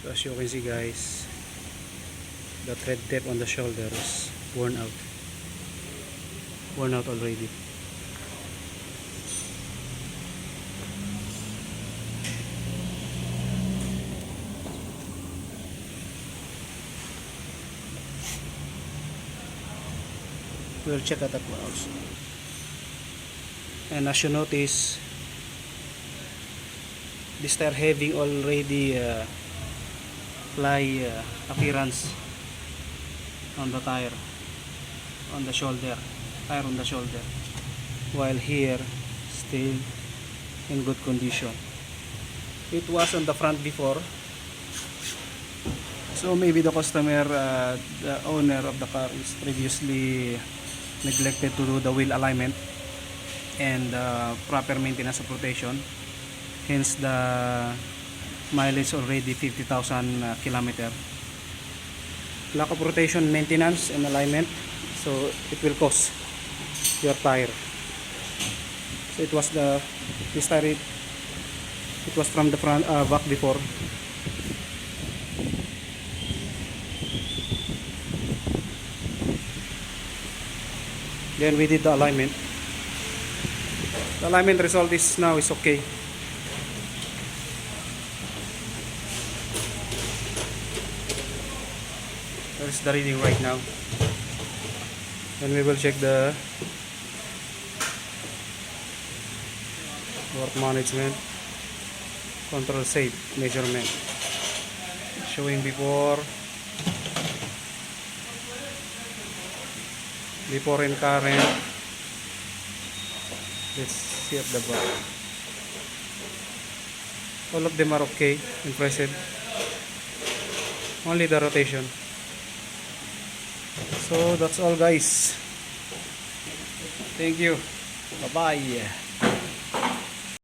So as you can see guys, the thread tape on the shoulder is worn out already. We'll check at that one also. And as you notice, this tire having already fly appearance on the tire, on the shoulder, tire on the shoulder, while here still in good condition. It was on the front before, so maybe the customer, the owner of the car is previously neglected to do the wheel alignment and proper maintenance of rotation, hence the mileage already 50,000 kilometer. Lack of rotation, maintenance and alignment, so it will cost your tire. So it was this tire, it was from the front, back before. Then we did the alignment. The alignment result is now is okay. That's the reading right now. Then we will check the work management, control safe measurement, showing before and current. Let's see at the back. All of them are okay, impressive. Only the rotation. So that's all guys. Thank you. Bye bye.